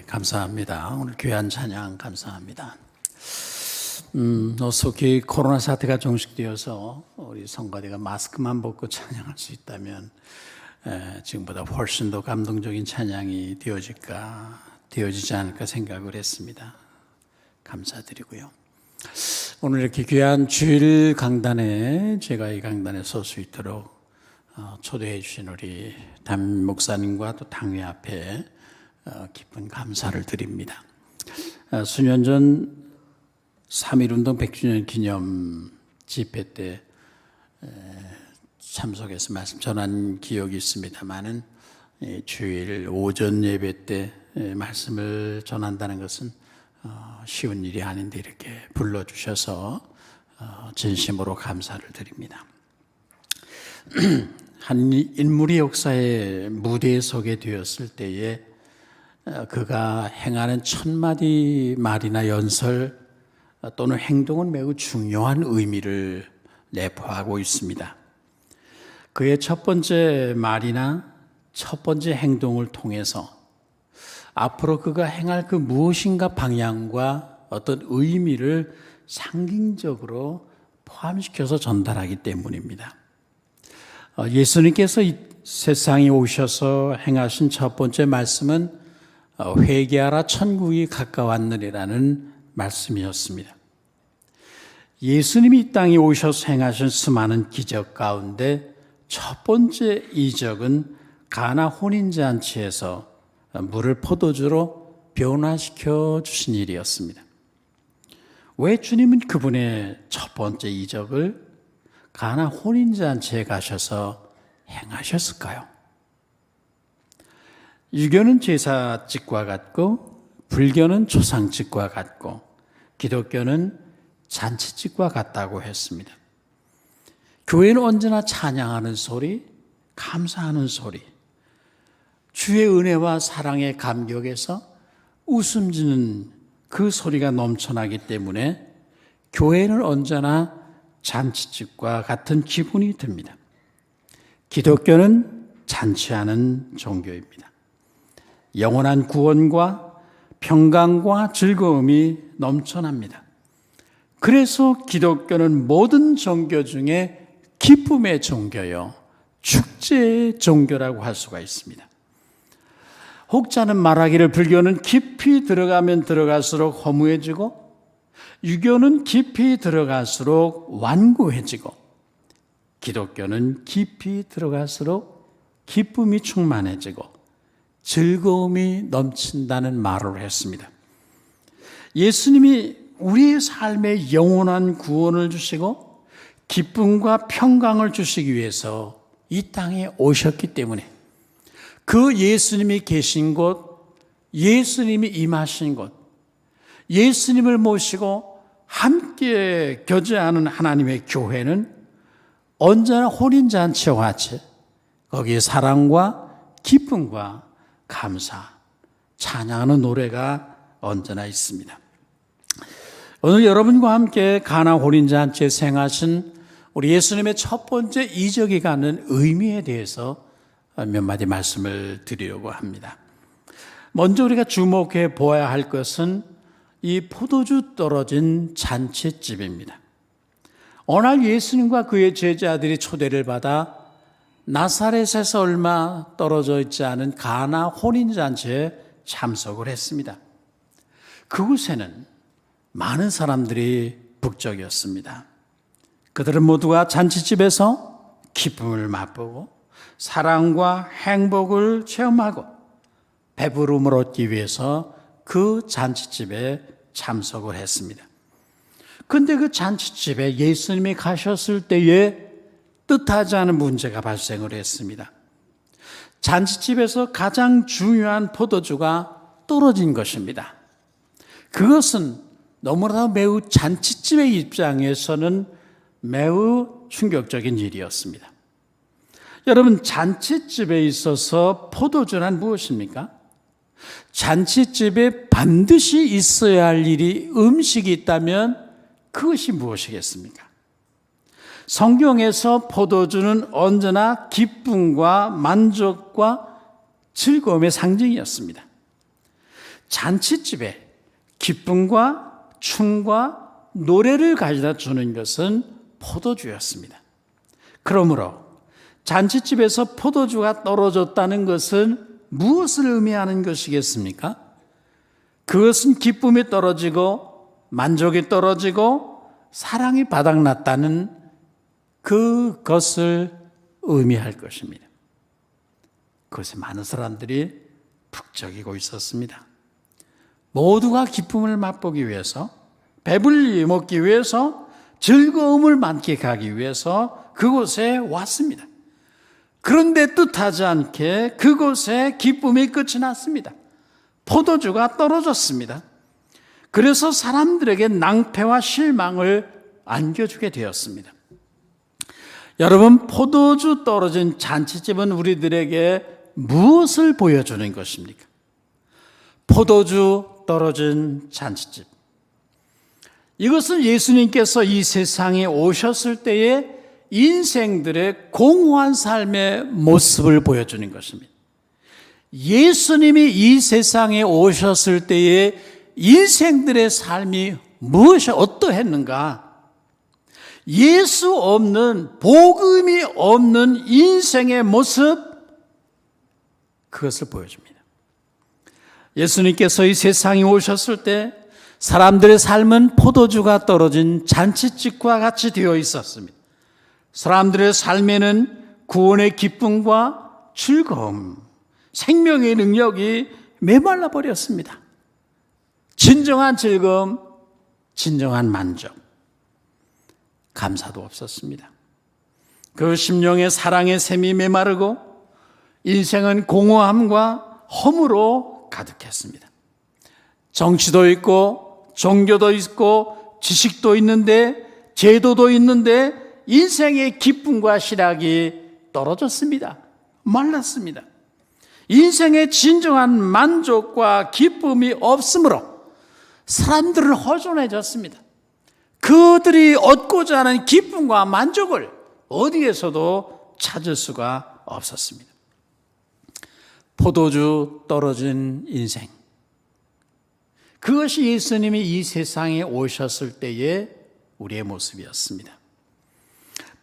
감사합니다. 오늘 귀한 찬양 감사합니다. 속히 코로나 사태가 종식되어서 우리 성가대가 마스크만 벗고 찬양할 수 있다면 지금보다 훨씬 더 감동적인 찬양이 되어지지 않을까 생각을 했습니다. 감사드리고요. 오늘 이렇게 귀한 주일 강단에 제가 이 강단에 설 수 있도록 초대해 주신 우리 담임 목사님과 또 당회 앞에 깊은 감사를 드립니다. 수년 전 3.1운동 100주년 기념 집회 때 참석해서 말씀 전한 기억이 있습니다만은 주일 오전 예배 때 말씀을 전한다는 것은 쉬운 일이 아닌데 이렇게 불러주셔서 진심으로 감사를 드립니다. 한 인물이 역사의 무대에 서게 되었을 때에 그가 행하는 첫마디 말이나 연설 또는 행동은 매우 중요한 의미를 내포하고 있습니다. 그의 첫 번째 말이나 첫 번째 행동을 통해서 앞으로 그가 행할 그 무엇인가 방향과 어떤 의미를 상징적으로 포함시켜서 전달하기 때문입니다. 예수님께서 이 세상에 오셔서 행하신 첫 번째 말씀은 회개하라 천국이 가까웠느니라는 말씀이었습니다. 예수님이 이 땅에 오셔서 행하신 수많은 기적 가운데 첫 번째 이적은 가나 혼인잔치에서 물을 포도주로 변화시켜 주신 일이었습니다. 왜 주님은 그분의 첫 번째 이적을 가나 혼인잔치에 가셔서 행하셨을까요? 유교는 제사짓과 같고 불교는 조상짓과 같고 기독교는 잔치짓과 같다고 했습니다. 교회는 언제나 찬양하는 소리, 감사하는 소리, 주의 은혜와 사랑의 감격에서 웃음 지는 그 소리가 넘쳐나기 때문에 교회는 언제나 잔치집과 같은 기분이 듭니다. 기독교는 잔치하는 종교입니다. 영원한 구원과 평강과 즐거움이 넘쳐납니다. 그래서 기독교는 모든 종교 중에 기쁨의 종교요, 축제의 종교라고 할 수가 있습니다. 혹자는 말하기를 불교는 깊이 들어가면 들어갈수록 허무해지고 유교는 깊이 들어갈수록 완고해지고 기독교는 깊이 들어갈수록 기쁨이 충만해지고 즐거움이 넘친다는 말을 했습니다. 예수님이 우리의 삶에 영원한 구원을 주시고 기쁨과 평강을 주시기 위해서 이 땅에 오셨기 때문에 그 예수님이 계신 곳, 예수님이 임하신 곳, 예수님을 모시고 함께 교제하는 하나님의 교회는 언제나 혼인잔치와 같이 거기에 사랑과 기쁨과 감사, 찬양하는 노래가 언제나 있습니다. 오늘 여러분과 함께 가나 혼인잔치에 행하신 우리 예수님의 첫 번째 이적이 갖는 의미에 대해서 몇 마디 말씀을 드리려고 합니다. 먼저 우리가 주목해 보아야 할 것은 이 포도주 떨어진 잔치집입니다. 어느 날 예수님과 그의 제자들이 초대를 받아 나사렛에서 얼마 떨어져 있지 않은 가나 혼인잔치에 참석을 했습니다. 그곳에는 많은 사람들이 북적였습니다. 그들은 모두가 잔치집에서 기쁨을 맛보고 사랑과 행복을 체험하고 배부름을 얻기 위해서 그 잔치집에 참석을 했습니다. 그런데 그 잔치집에 예수님이 가셨을 때에 뜻하지 않은 문제가 발생을 했습니다. 잔치집에서 가장 중요한 포도주가 떨어진 것입니다. 그것은 너무나 매우 잔치집의 입장에서는 매우 충격적인 일이었습니다. 여러분, 잔치집에 있어서 포도주란 무엇입니까? 잔치집에 반드시 있어야 할 일이 음식이 있다면 그것이 무엇이겠습니까? 성경에서 포도주는 언제나 기쁨과 만족과 즐거움의 상징이었습니다. 잔치집에 기쁨과 춤과 노래를 가져다 주는 것은 포도주였습니다. 그러므로 잔치집에서 포도주가 떨어졌다는 것은 무엇을 의미하는 것이겠습니까? 그것은 기쁨이 떨어지고 만족이 떨어지고 사랑이 바닥났다는 그것을 의미할 것입니다. 그것에 많은 사람들이 북적이고 있었습니다. 모두가 기쁨을 맛보기 위해서, 배불리 먹기 위해서, 즐거움을 만끽하기 위해서 그곳에 왔습니다. 그런데 뜻하지 않게 그곳에 기쁨이 끝이 났습니다. 포도주가 떨어졌습니다. 그래서 사람들에게 낭패와 실망을 안겨주게 되었습니다. 여러분, 포도주 떨어진 잔치집은 우리들에게 무엇을 보여주는 것입니까? 포도주 떨어진 잔치집. 이것은 예수님께서 이 세상에 오셨을 때의 인생들의 공허한 삶의 모습을 보여주는 것입니다. 예수님이 이 세상에 오셨을 때의 인생들의 삶이 무엇이 어떠했는가? 예수 없는, 복음이 없는 인생의 모습, 그것을 보여줍니다. 예수님께서 이 세상에 오셨을 때 사람들의 삶은 포도주가 떨어진 잔치집과 같이 되어 있었습니다. 사람들의 삶에는 구원의 기쁨과 즐거움, 생명의 능력이 메말라 버렸습니다. 진정한 즐거움, 진정한 만족, 감사도 없었습니다. 그 심령의 사랑의 샘이 메마르고 인생은 공허함과 허무로 가득했습니다. 정치도 있고 종교도 있고 지식도 있는데 제도도 있는데 인생의 기쁨과 희락이 떨어졌습니다. 말랐습니다. 인생의 진정한 만족과 기쁨이 없으므로 사람들은 허전해졌습니다. 그들이 얻고자 하는 기쁨과 만족을 어디에서도 찾을 수가 없었습니다. 포도주 떨어진 인생. 그것이 예수님이 이 세상에 오셨을 때의 우리의 모습이었습니다.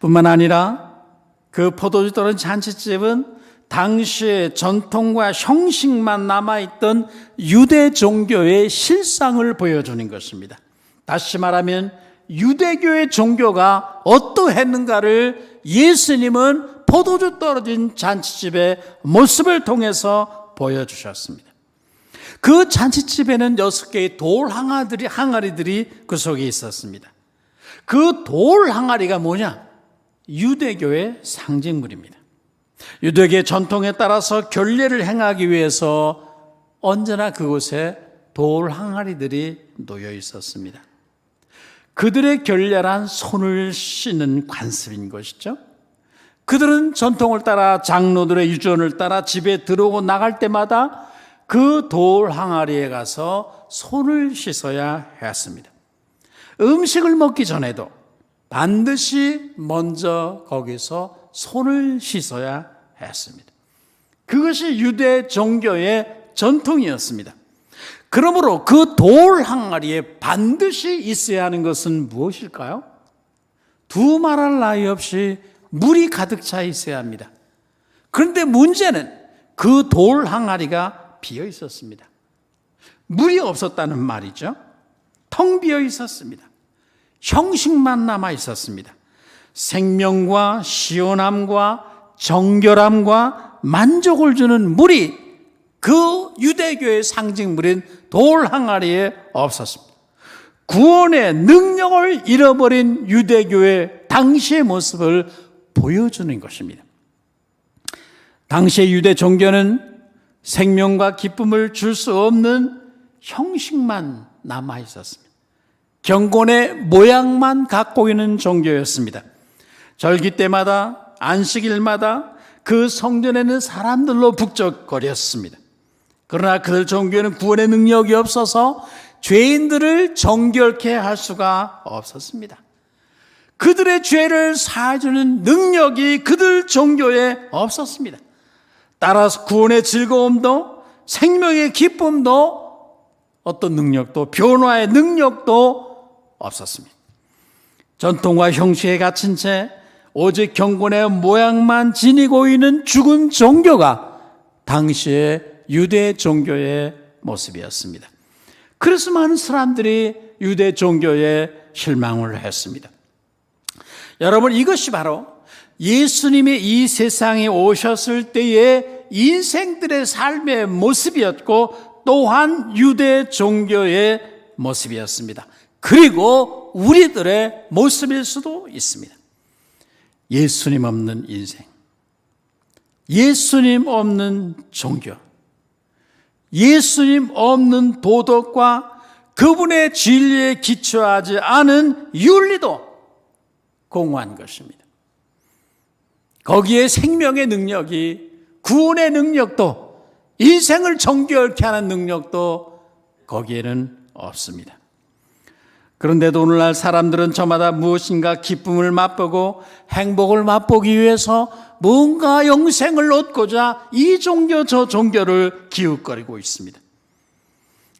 뿐만 아니라 그 포도주 떨어진 잔치집은 당시의 전통과 형식만 남아있던 유대 종교의 실상을 보여주는 것입니다. 다시 말하면 유대교의 종교가 어떠했는가를 예수님은 포도주 떨어진 잔치집의 모습을 통해서 보여주셨습니다. 그 잔치집에는 6개의 돌 항아리들이 그 속에 있었습니다. 그 돌 항아리가 뭐냐? 유대교의 상징물입니다. 유대교의 전통에 따라서 결례를 행하기 위해서 언제나 그곳에 돌 항아리들이 놓여 있었습니다. 그들의 결례란 손을 씻는 관습인 것이죠. 그들은 전통을 따라 장로들의 유전을 따라 집에 들어오고 나갈 때마다 그 돌 항아리에 가서 손을 씻어야 했습니다. 음식을 먹기 전에도 반드시 먼저 거기서 손을 씻어야 했습니다. 그것이 유대 종교의 전통이었습니다. 그러므로 그 돌 항아리에 반드시 있어야 하는 것은 무엇일까요? 두말할 나위 없이 물이 가득 차 있어야 합니다. 그런데 문제는 그 돌 항아리가 비어 있었습니다. 물이 없었다는 말이죠. 텅 비어 있었습니다. 형식만 남아 있었습니다. 생명과 시원함과 정결함과 만족을 주는 물이 그 유대교의 상징물인 돌 항아리에 없었습니다. 구원의 능력을 잃어버린 유대교의 당시의 모습을 보여주는 것입니다. 당시의 유대 종교는 생명과 기쁨을 줄 수 없는 형식만 남아 있었습니다. 경건의 모양만 갖고 있는 종교였습니다. 절기 때마다 안식일마다 그 성전에는 사람들로 북적거렸습니다. 그러나 그들 종교는 구원의 능력이 없어서 죄인들을 정결케 할 수가 없었습니다. 그들의 죄를 사해주는 능력이 그들 종교에 없었습니다. 따라서 구원의 즐거움도 생명의 기쁨도 어떤 능력도, 변화의 능력도 없었습니다. 전통과 형식에 갇힌 채 오직 경건의 모양만 지니고 있는 죽은 종교가 당시의 유대 종교의 모습이었습니다. 그래서 많은 사람들이 유대 종교에 실망을 했습니다. 여러분, 이것이 바로 예수님이 이 세상에 오셨을 때의 인생들의 삶의 모습이었고 또한 유대 종교의 모습이었습니다. 그리고 우리들의 모습일 수도 있습니다. 예수님 없는 인생, 예수님 없는 종교, 예수님 없는 도덕과 그분의 진리에 기초하지 않은 윤리도 공허한 것입니다. 거기에 생명의 능력이, 구원의 능력도, 인생을 정결케 하는 능력도 거기에는 없습니다. 그런데도 오늘날 사람들은 저마다 무엇인가 기쁨을 맛보고 행복을 맛보기 위해서 뭔가 영생을 얻고자 이 종교 저 종교를 기웃거리고 있습니다.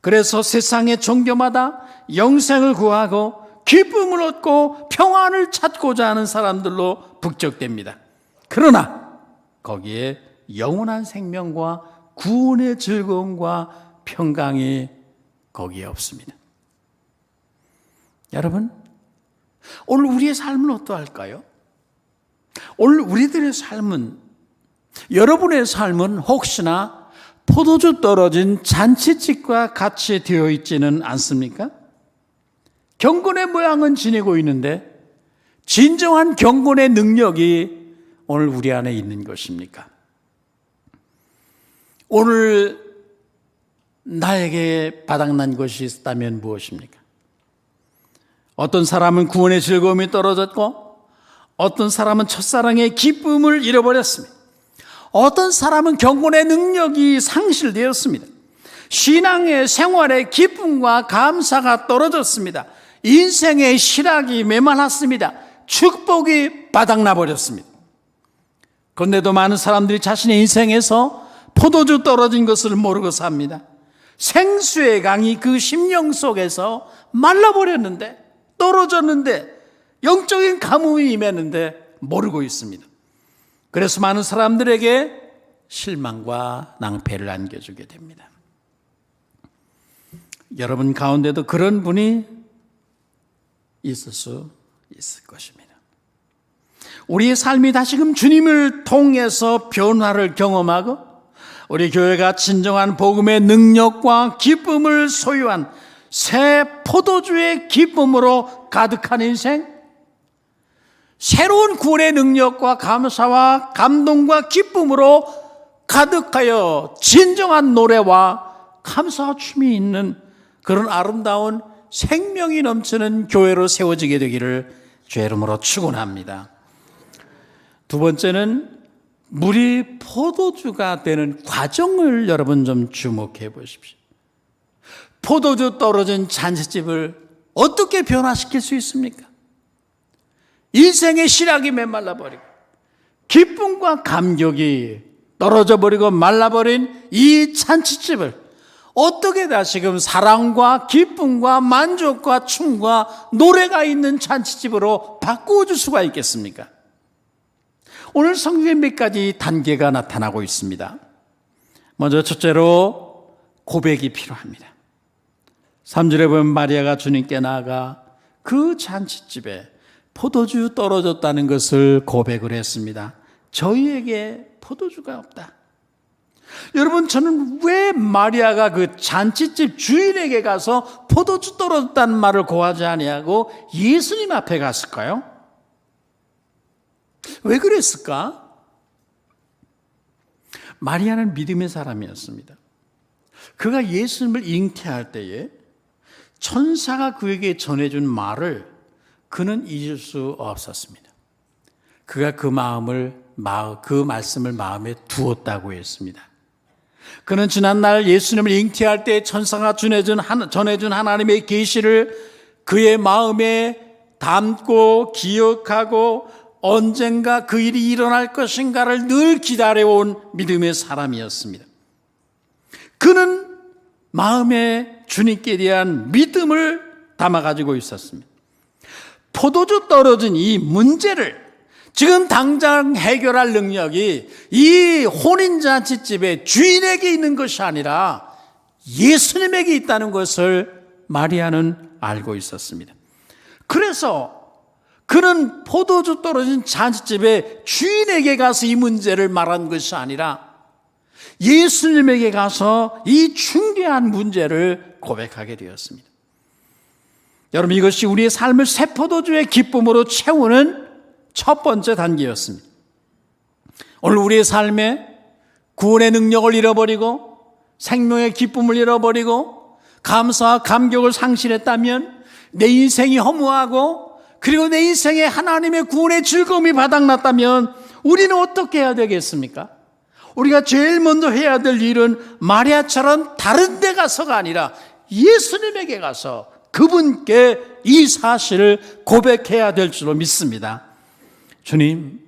그래서 세상의 종교마다 영생을 구하고 기쁨을 얻고 평안을 찾고자 하는 사람들로 북적댑니다. 그러나 거기에 영원한 생명과 구원의 즐거움과 평강이 거기에 없습니다. 여러분, 오늘 우리의 삶은 어떠할까요? 오늘 우리들의 삶은, 여러분의 삶은 혹시나 포도주 떨어진 잔치집과 같이 되어 있지는 않습니까? 경건의 모양은 지니고 있는데 진정한 경건의 능력이 오늘 우리 안에 있는 것입니까? 오늘 나에게 바닥난 것이 있다면 무엇입니까? 어떤 사람은 구원의 즐거움이 떨어졌고 어떤 사람은 첫사랑의 기쁨을 잃어버렸습니다. 어떤 사람은 경건의 능력이 상실되었습니다. 신앙의 생활의 기쁨과 감사가 떨어졌습니다. 인생의 실학이 메말랐습니다. 축복이 바닥나버렸습니다. 그런데도 많은 사람들이 자신의 인생에서 포도주 떨어진 것을 모르고 삽니다. 생수의 강이 그 심령 속에서 말라버렸는데, 떨어졌는데, 영적인 가뭄이 임했는데 모르고 있습니다. 그래서 많은 사람들에게 실망과 낭패를 안겨주게 됩니다. 여러분 가운데도 그런 분이 있을 수 있을 것입니다. 우리의 삶이 다시금 주님을 통해서 변화를 경험하고 우리 교회가 진정한 복음의 능력과 기쁨을 소유한 새 포도주의 기쁨으로 가득한 인생, 새로운 구원의 능력과 감사와 감동과 기쁨으로 가득하여 진정한 노래와 감사와 춤이 있는 그런 아름다운 생명이 넘치는 교회로 세워지게 되기를 주의 이름으로 축원합니다. 두 번째는 물이 포도주가 되는 과정을 여러분 좀 주목해 보십시오. 포도주 떨어진 잔치집을 어떻게 변화시킬 수 있습니까? 인생의 실학이 메말라 버리고 기쁨과 감격이 떨어져 버리고 말라버린 이 잔치집을 어떻게 다시금 사랑과 기쁨과 만족과 춤과 노래가 있는 잔치집으로 바꾸어 줄 수가 있겠습니까? 오늘 성경에 몇 가지 단계가 나타나고 있습니다. 먼저 첫째로 고백이 필요합니다. 3절에 보면 마리아가 주님께 나아가 그 잔치집에 포도주 떨어졌다는 것을 고백을 했습니다. 저희에게 포도주가 없다. 여러분, 저는 왜 마리아가 그 잔치집 주인에게 가서 포도주 떨어졌다는 말을 고하지 아니하고 예수님 앞에 갔을까요? 왜 그랬을까? 마리아는 믿음의 사람이었습니다. 그가 예수님을 잉태할 때에 천사가 그에게 전해준 말을 그는 잊을 수 없었습니다. 그가 그 말씀을 마음에 두었다고 했습니다. 그는 지난날 예수님을 잉태할 때 천사가 전해준 하나님의 계시를 그의 마음에 담고 기억하고 언젠가 그 일이 일어날 것인가를 늘 기다려온 믿음의 사람이었습니다. 그는 마음에 주님께 대한 믿음을 담아 가지고 있었습니다. 포도주 떨어진 이 문제를 지금 당장 해결할 능력이 이 혼인잔치집의 주인에게 있는 것이 아니라 예수님에게 있다는 것을 마리아는 알고 있었습니다. 그래서 그는 포도주 떨어진 잔치집의 주인에게 가서 이 문제를 말한 것이 아니라 예수님에게 가서 이 중대한 문제를 고백하게 되었습니다. 여러분, 이것이 우리의 삶을 새 포도주의 기쁨으로 채우는 첫 번째 단계였습니다. 오늘 우리의 삶에 구원의 능력을 잃어버리고 생명의 기쁨을 잃어버리고 감사와 감격을 상실했다면, 내 인생이 허무하고 그리고 내 인생에 하나님의 구원의 즐거움이 바닥났다면 우리는 어떻게 해야 되겠습니까? 우리가 제일 먼저 해야 될 일은 마리아처럼 다른 데 가서가 아니라 예수님에게 가서 그분께 이 사실을 고백해야 될 줄로 믿습니다. 주님,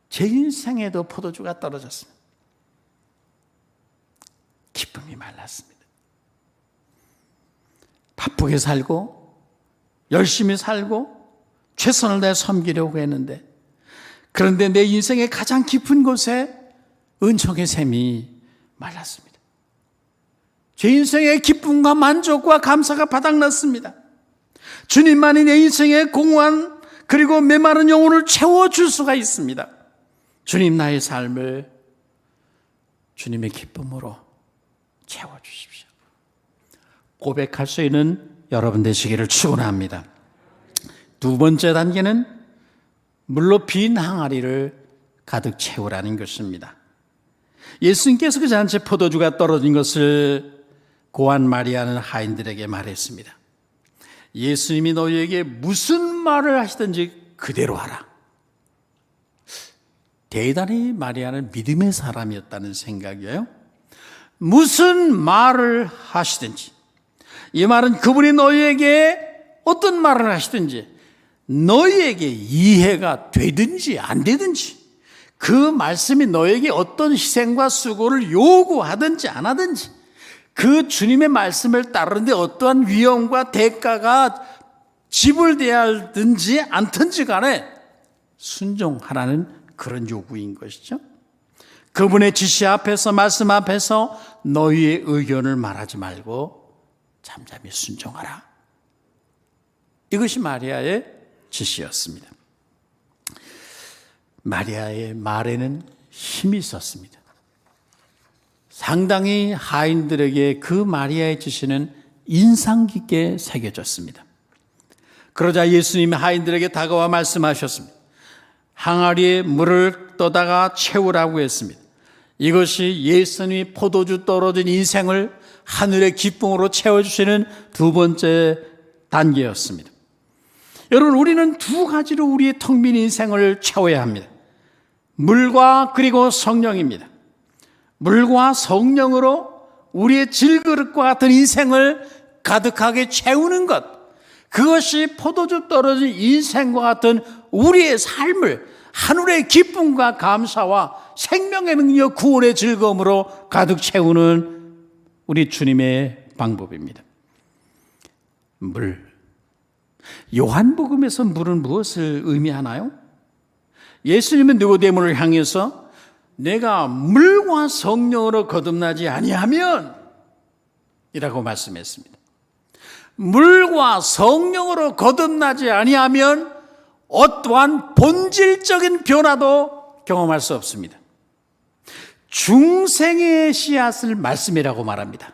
제 인생에도 포도주가 떨어졌습니다. 기쁨이 말랐습니다. 바쁘게 살고 열심히 살고 최선을 다해 섬기려고 했는데, 그런데 내 인생의 가장 깊은 곳에 은총의 샘이 말랐습니다. 제 인생의 기쁨과 만족과 감사가 바닥났습니다. 주님만이 내 인생의 공허한 그리고 메마른 영혼을 채워줄 수가 있습니다. 주님, 나의 삶을 주님의 기쁨으로 채워주십시오. 고백할 수 있는 여러분 되시기를 축원합니다. 두 번째 단계는 물로 빈 항아리를 가득 채우라는 것입니다. 예수님께서 그 잔치에 포도주가 떨어진 것을 고한 마리아는 하인들에게 말했습니다. 예수님이 너희에게 무슨 말을 하시든지 그대로 하라. 대단히 마리아는 믿음의 사람이었다는 생각이에요. 무슨 말을 하시든지, 이 말은 그분이 너희에게 어떤 말을 하시든지 너희에게 이해가 되든지 안 되든지, 그 말씀이 너에게 어떤 희생과 수고를 요구하든지 안 하든지, 그 주님의 말씀을 따르는데 어떠한 위험과 대가가 지불되어야 하든지 않든지 간에 순종하라는 그런 요구인 것이죠. 그분의 지시 앞에서, 말씀 앞에서 너희의 의견을 말하지 말고 잠잠히 순종하라. 이것이 마리아의 지시였습니다. 마리아의 말에는 힘이 있었습니다. 상당히 하인들에게 그 마리아의 지시는 인상 깊게 새겨졌습니다. 그러자 예수님이 하인들에게 다가와 말씀하셨습니다. 항아리에 물을 떠다가 채우라고 했습니다. 이것이 예수님이 포도주 떨어진 인생을 하늘의 기쁨으로 채워주시는 두 번째 단계였습니다. 여러분, 우리는 두 가지로 우리의 텅 빈 인생을 채워야 합니다. 물과 그리고 성령입니다. 물과 성령으로 우리의 질그릇과 같은 인생을 가득하게 채우는 것, 그것이 포도주 떨어진 인생과 같은 우리의 삶을 하늘의 기쁨과 감사와 생명의 능력, 구원의 즐거움으로 가득 채우는 우리 주님의 방법입니다. 물. 요한복음에서 물은 무엇을 의미하나요? 예수님은 니고데모를 향해서 내가 물과 성령으로 거듭나지 아니하면 이라고 말씀했습니다. 물과 성령으로 거듭나지 아니하면 어떠한 본질적인 변화도 경험할 수 없습니다. 중생의 씨앗을 말씀이라고 말합니다.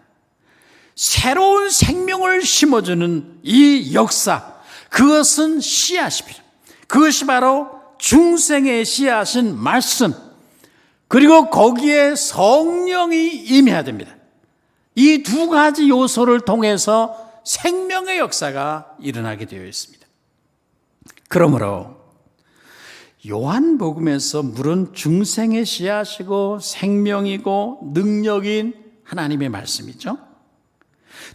새로운 생명을 심어주는 이 역사, 그것은 씨앗입니다. 그것이 바로 중생의 씨앗인 말씀, 그리고 거기에 성령이 임해야 됩니다. 이 두 가지 요소를 통해서 생명의 역사가 일어나게 되어 있습니다. 그러므로 요한복음에서 물은 중생의 씨앗이고 생명이고 능력인 하나님의 말씀이죠.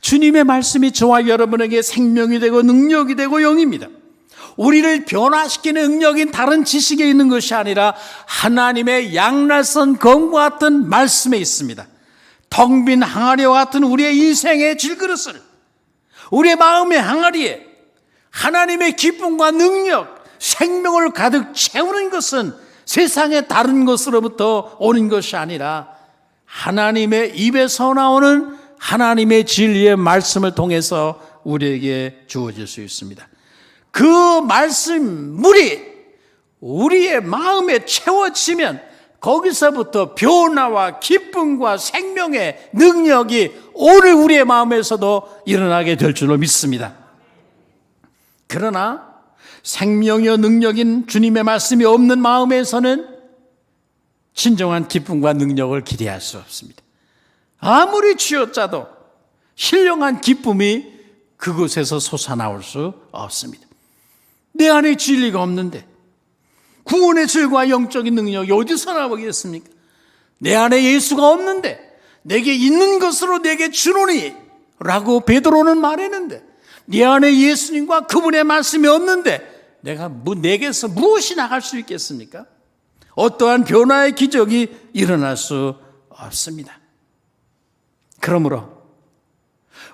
주님의 말씀이 저와 여러분에게 생명이 되고 능력이 되고 영입니다. 우리를 변화시키는 능력인 다른 지식에 있는 것이 아니라 하나님의 양날선 검과 같은 말씀에 있습니다. 텅 빈 항아리와 같은 우리의 인생의 질그릇을 우리의 마음의 항아리에 하나님의 기쁨과 능력, 생명을 가득 채우는 것은 세상의 다른 것으로부터 오는 것이 아니라 하나님의 입에서 나오는 하나님의 진리의 말씀을 통해서 우리에게 주어질 수 있습니다. 그 말씀물이 우리의 마음에 채워지면 거기서부터 변화와 기쁨과 생명의 능력이 오늘 우리의 마음에서도 일어나게 될 줄로 믿습니다. 그러나 생명의 능력인 주님의 말씀이 없는 마음에서는 진정한 기쁨과 능력을 기대할 수 없습니다. 아무리 쥐어짜도 신령한 기쁨이 그곳에서 솟아나올 수 없습니다. 내 안에 진리가 없는데 구원의 질과 영적인 능력이 어디서 나오겠습니까? 내 안에 예수가 없는데 내게 있는 것으로 내게 주노니 라고 베드로는 말했는데 내 안에 예수님과 그분의 말씀이 없는데 내게서 무엇이 나갈 수 있겠습니까? 어떠한 변화의 기적이 일어날 수 없습니다. 그러므로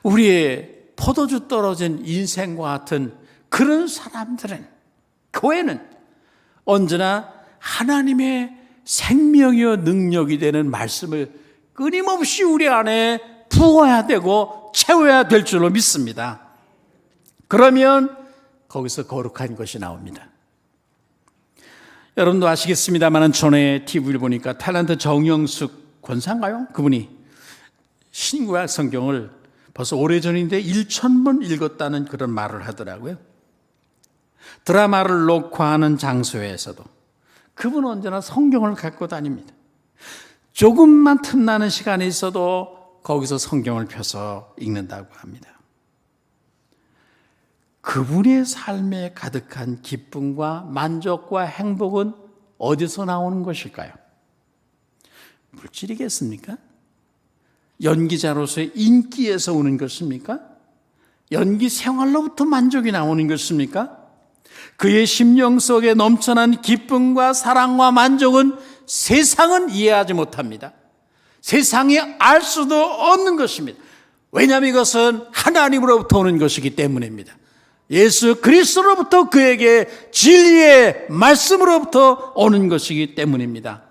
우리의 포도주 떨어진 인생과 같은 그런 사람들은, 교회는 언제나 하나님의 생명이요 능력이 되는 말씀을 끊임없이 우리 안에 부어야 되고 채워야 될 줄로 믿습니다. 그러면 거기서 거룩한 것이 나옵니다. 여러분도 아시겠습니다만 전에 TV를 보니까 탤런트 정영숙 권사인가요? 그분이 신구약 성경을 벌써 오래전인데 1,000번 읽었다는 그런 말을 하더라고요. 드라마를 녹화하는 장소에서도 그분은 언제나 성경을 갖고 다닙니다. 조금만 틈나는 시간이 있어도 거기서 성경을 펴서 읽는다고 합니다. 그분의 삶에 가득한 기쁨과 만족과 행복은 어디서 나오는 것일까요? 물질이겠습니까? 연기자로서의 인기에서 오는 것입니까? 연기 생활로부터 만족이 나오는 것입니까? 그의 심령 속에 넘쳐난 기쁨과 사랑과 만족은 세상은 이해하지 못합니다. 세상이 알 수도 없는 것입니다. 왜냐하면 이것은 하나님으로부터 오는 것이기 때문입니다. 예수 그리스도로부터 그에게 진리의 말씀으로부터 오는 것이기 때문입니다.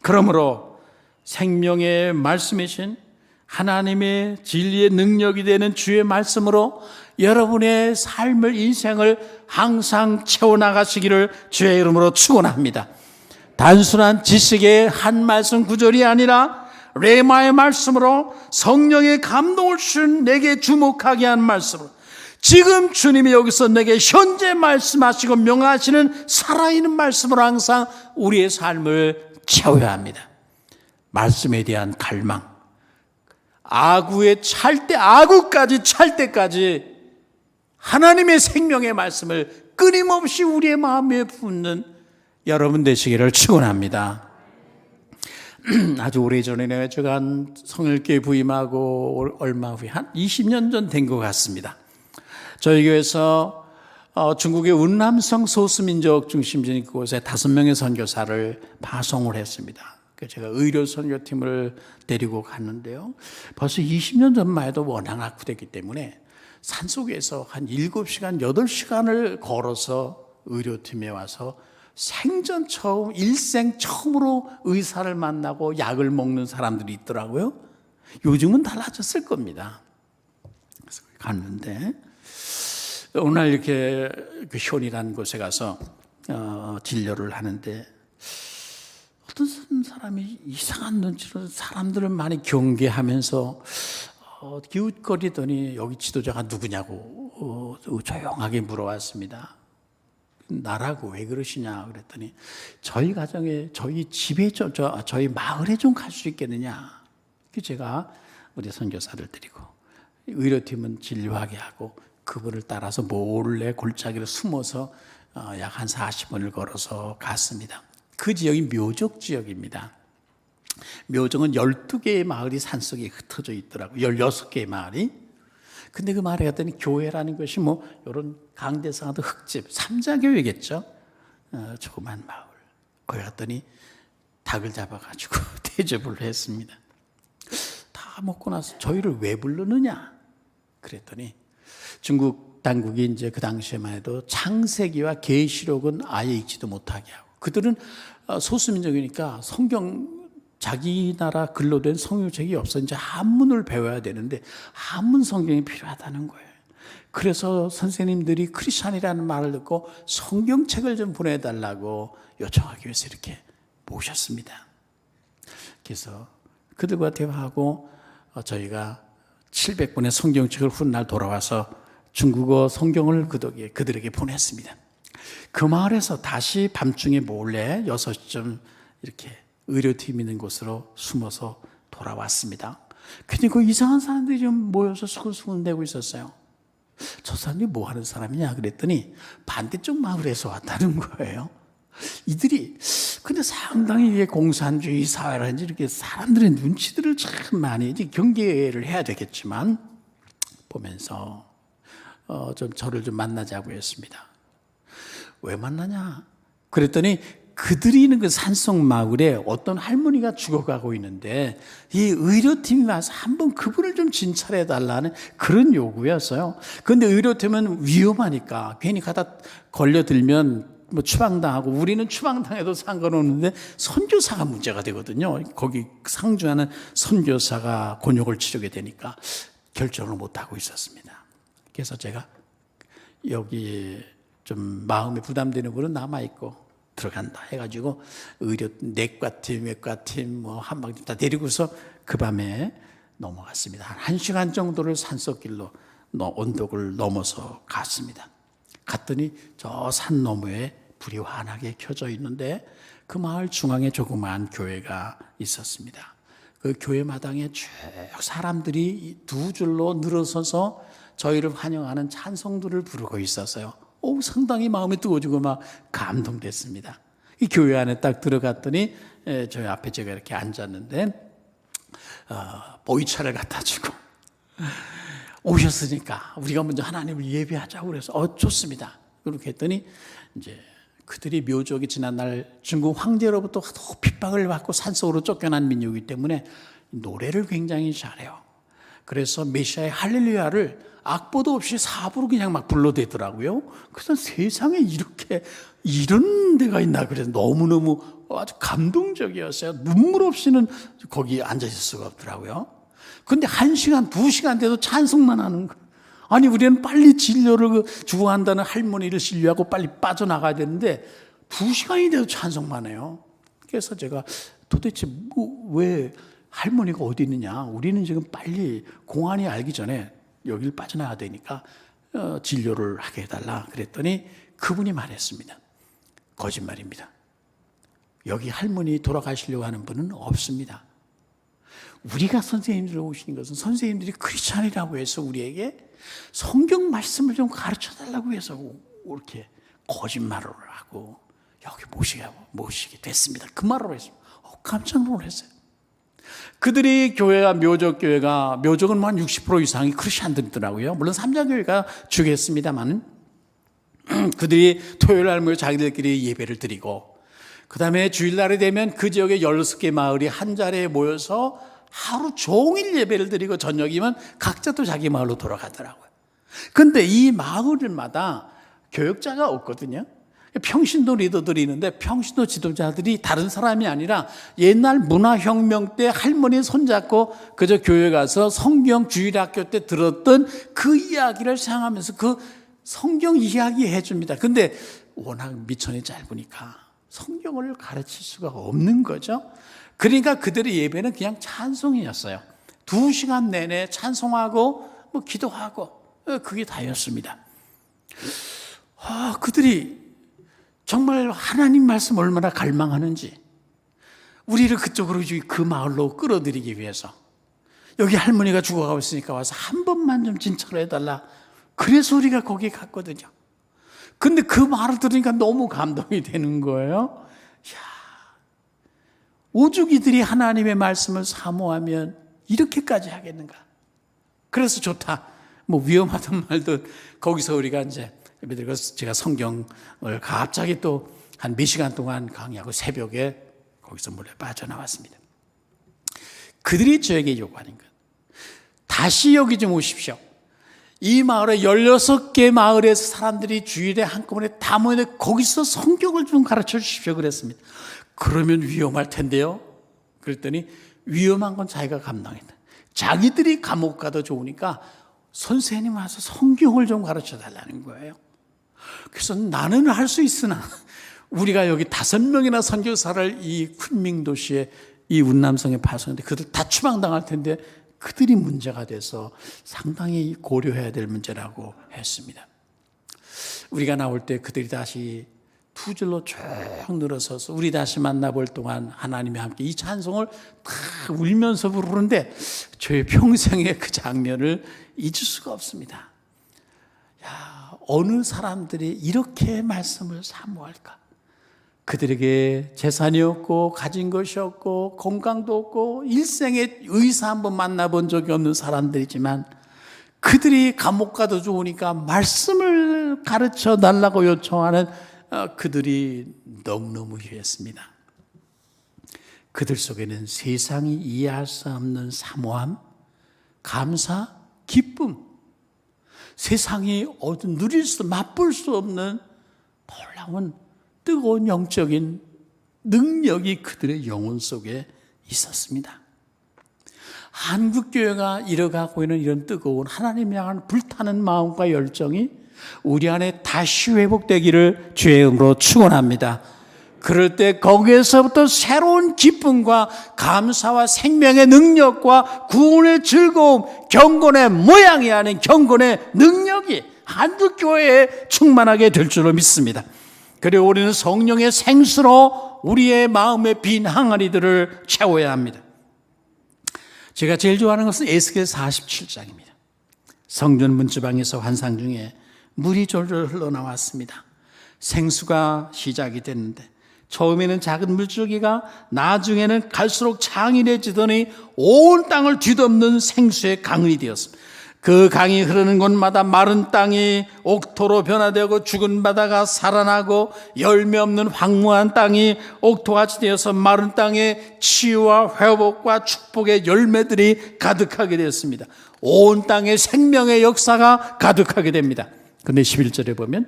그러므로 생명의 말씀이신 하나님의 진리의 능력이 되는 주의 말씀으로 여러분의 삶을, 인생을 항상 채워나가시기를 주의 이름으로 축원합니다. 단순한 지식의 한 말씀 구절이 아니라 레마의 말씀으로 성령의 감동을 주신 내게 주목하게 한 말씀으로 지금 주님이 여기서 내게 현재 말씀하시고 명하시는 살아있는 말씀으로 항상 우리의 삶을 채워야 합니다. 말씀에 대한 갈망, 아구까지 찰 때까지 하나님의 생명의 말씀을 끊임없이 우리의 마음에 품는 여러분 되시기를 축원합니다. 아주 오래전에 제가 한 성일교회 부임하고 얼마 후에 한 20년 전 된 것 같습니다. 저희 교회에서 중국의 운남성 소수민족 중심지인 그곳에 5명의 선교사를 파송을 했습니다. 제가 의료 선교팀을 데리고 갔는데요. 벌써 20년 전만 해도 워낙 악후됐기 때문에 산속에서 한 7시간, 8시간을 걸어서 의료팀에 와서 생전 처음, 일생 처음으로 의사를 만나고 약을 먹는 사람들이 있더라고요. 요즘은 달라졌을 겁니다. 그래서 갔는데 어느 날 이렇게 그 현이라는 곳에 가서 진료를 하는데 어떤 사람이 이상한 눈치로 사람들을 많이 경계하면서 기웃거리더니 여기 지도자가 누구냐고 조용하게 물어왔습니다. 나라고 왜 그러시냐 그랬더니 저희 가정에, 저희 집에 저희 마을에 좀 갈 수 있겠느냐. 제가 우리 선교사들 데리고 의료팀은 진료하게 하고 그분을 따라서 몰래 골짜기로 숨어서 약 한 40분을 걸어서 갔습니다. 그 지역이 묘족 지역입니다. 묘족은 12개의 마을이 산속에 흩어져 있더라고요. 16개의 마을이. 근데 그 마을에 갔더니 교회라는 것이 뭐 이런 강대상도 흙집, 삼자교회겠죠. 조그만 마을. 거기 갔더니 닭을 잡아가지고 대접을 했습니다. 다 다 먹고 나서 저희를 왜 부르느냐? 그랬더니 중국 당국이 이제 그 당시에만 해도 창세기와 계시록은 아예 읽지도 못하게 하고, 그들은 소수민족이니까 성경 자기 나라 글로 된 성경책이 없어 이제 한문을 배워야 되는데 한문 성경이 필요하다는 거예요. 그래서 선생님들이 크리스찬이라는 말을 듣고 성경책을 좀 보내달라고 요청하기 위해서 이렇게 모셨습니다. 그래서 그들과 대화하고 저희가 700권의 성경책을 훗날 돌아와서 중국어 성경을 그들에게 보냈습니다. 그 마을에서 다시 밤중에 몰래 6시쯤 이렇게 의료팀 있는 곳으로 숨어서 돌아왔습니다. 근데 그 이상한 사람들이 좀 모여서 수근수근대고 있었어요. 저 사람이 뭐 하는 사람이냐 그랬더니 반대쪽 마을에서 왔다는 거예요. 이들이 근데 상당히 공산주의 사회라든지 이렇게 사람들의 눈치들을 참 많이 이제 경계를 해야 되겠지만 보면서 좀 저를 좀 만나자고 했습니다. 왜 만나냐? 그랬더니 그들이 있는 그 산속 마을에 어떤 할머니가 죽어가고 있는데 이 의료팀이 와서 한번 그분을 좀 진찰해 달라는 그런 요구였어요. 그런데 의료팀은 위험하니까 괜히 가다 걸려들면 뭐 추방당하고, 우리는 추방당해도 상관없는데 선교사가 문제가 되거든요. 거기 상주하는 선교사가 곤욕을 치르게 되니까 결정을 못하고 있었습니다. 그래서 제가 여기 좀 마음이 부담되는 분은 남아있고 들어간다 해가지고 의료 내과팀, 외과팀 뭐 한방팀 다 데리고서 그 밤에 넘어갔습니다. 한 1시간 정도를 산속길로 언덕을 넘어서 갔습니다. 갔더니 저 산 너머에 불이 환하게 켜져 있는데 그 마을 중앙에 조그마한 교회가 있었습니다. 그 교회 마당에 쭉 사람들이 두 줄로 늘어서서 저희를 환영하는 찬송들을 부르고 있었어요. 상당히 마음이 뜨거워지고 막 감동됐습니다. 이 교회 안에 딱 들어갔더니 저희 앞에 제가 이렇게 앉았는데 보이차를 갖다 주고 오셨으니까 우리가 먼저 하나님을 예배하자고 그래서 좋습니다. 그렇게 했더니 이제 그들이 묘족이 지난날 중국 황제로부터 더 핍박을 받고 산속으로 쫓겨난 민족이기 때문에 노래를 굉장히 잘해요. 그래서 메시아의 할렐루야를 악보도 없이 사부로 그냥 막 불러대더라고요. 그래서 세상에 이런 데가 있나 그래서 너무너무 아주 감동적이었어요. 눈물 없이는 거기 앉아있을 수가 없더라고요. 근데 1시간, 2시간 돼도 찬송만 하는 거예요. 아니 우리는 빨리 진료를 죽어간다는 할머니를 진료하고 빨리 빠져나가야 되는데 2시간이 돼도 찬송만 해요. 그래서 제가 도대체 왜 할머니가 어디 있느냐, 우리는 지금 빨리 공안이 알기 전에 여길 빠져나가야 되니까 진료를 하게 해달라 그랬더니 그분이 말했습니다. 거짓말입니다. 여기 할머니 돌아가시려고 하는 분은 없습니다. 우리가 선생님들 오시는 것은 선생님들이 크리스찬이라고 해서 우리에게 성경 말씀을 좀 가르쳐 달라고 해서 이렇게 거짓말을 하고 여기 모시게 됐습니다. 그 말을 했습니다. 깜짝 놀랐어요. 그들이 묘족은 뭐 한 60% 이상이 크리스찬들이더라고요. 물론 삼자교회가 주겠습니다만 그들이 토요일 날 모여 자기들끼리 예배를 드리고 그 다음에 주일날이 되면 그 지역의 16개 마을이 한 자리에 모여서 하루 종일 예배를 드리고 저녁이면 각자 또 자기 마을로 돌아가더라고요. 그런데 이 마을마다 교역자가 없거든요. 평신도 리더들이 있는데 평신도 지도자들이 다른 사람이 아니라 옛날 문화혁명 때 할머니 손잡고 그저 교회 가서 성경 주일학교 때 들었던 그 이야기를 생각하면서 그 성경 이야기 해줍니다. 근데 워낙 미천이 짧으니까 성경을 가르칠 수가 없는 거죠. 그러니까 그들의 예배는 그냥 찬송이었어요. 2시간 내내 찬송하고 뭐 기도하고 그게 다였습니다. 그들이 정말 하나님 말씀 얼마나 갈망하는지 우리를 그쪽으로 그 마을로 끌어들이기 위해서 여기 할머니가 죽어가고 있으니까 와서 한 번만 좀 진찰해달라. 그래서 우리가 거기 갔거든요. 근데 그 말을 들으니까 너무 감동이 되는 거예요. 오죽이들이 하나님의 말씀을 사모하면 이렇게까지 하겠는가. 그래서 좋다. 뭐 위험하단 말도 거기서 우리가 이제 제가 성경을 갑자기 또 한 몇 시간 동안 강의하고 새벽에 거기서 몰래 빠져나왔습니다. 그들이 저에게 요구하는 것, 다시 여기 좀 오십시오. 이 마을에 16개 마을에서 사람들이 주일에 한꺼번에 다 모이는데 거기서 성경을 좀 가르쳐 주십시오 그랬습니다. 그러면 위험할 텐데요. 그랬더니 위험한 건 자기가 감당했다. 자기들이 감옥 가도 좋으니까 선생님 와서 성경을 좀 가르쳐 달라는 거예요. 그래서 나는 할 수 있으나 우리가 여기 5명이나 선교사를 이 쿤밍도시에 이 운남성에 파송했는데 그들 다 추방당할 텐데 그들이 문제가 돼서 상당히 고려해야 될 문제라고 했습니다. 우리가 나올 때 그들이 다시 두 줄로 쭉 늘어서서 우리 다시 만나볼 동안 하나님과 함께 이 찬송을 다 울면서 부르는데 저의 평생의 그 장면을 잊을 수가 없습니다. 야, 어느 사람들이 이렇게 말씀을 사모할까? 그들에게 재산이 없고 가진 것이 없고 건강도 없고 일생에 의사 한번 만나본 적이 없는 사람들이지만 그들이 감옥 가도 좋으니까 말씀을 가르쳐 달라고 요청하는 그들이 너무너무 귀했습니다. 그들 속에는 세상이 이해할 수 없는 사모함, 감사, 기쁨, 세상이 누릴 수, 맛볼 수 없는 놀라운 뜨거운 영적인 능력이 그들의 영혼 속에 있었습니다. 한국교회가 이뤄가고 있는 이런 뜨거운 하나님을 향한 불타는 마음과 열정이 우리 안에 다시 회복되기를 주의 이름으로 축원합니다. 그럴 때 거기에서부터 새로운 기쁨과 감사와 생명의 능력과 구원의 즐거움, 경건의 모양이 아닌 경건의 능력이 한국교회에 충만하게 될 줄로 믿습니다. 그리고 우리는 성령의 생수로 우리의 마음의 빈 항아리들을 채워야 합니다. 제가 제일 좋아하는 것은 에스겔 47장입니다. 성전 문지방에서 환상 중에 물이 졸졸 흘러나왔습니다. 생수가 시작이 됐는데 처음에는 작은 물줄기가 나중에는 갈수록 장인해지더니 온 땅을 뒤덮는 생수의 강이 되었습니다. 그 강이 흐르는 곳마다 마른 땅이 옥토로 변화되고 죽은 바다가 살아나고 열매 없는 황무한 땅이 옥토같이 되어서 마른 땅에 치유와 회복과 축복의 열매들이 가득하게 되었습니다. 온 땅에 생명의 역사가 가득하게 됩니다. 근데 11절에 보면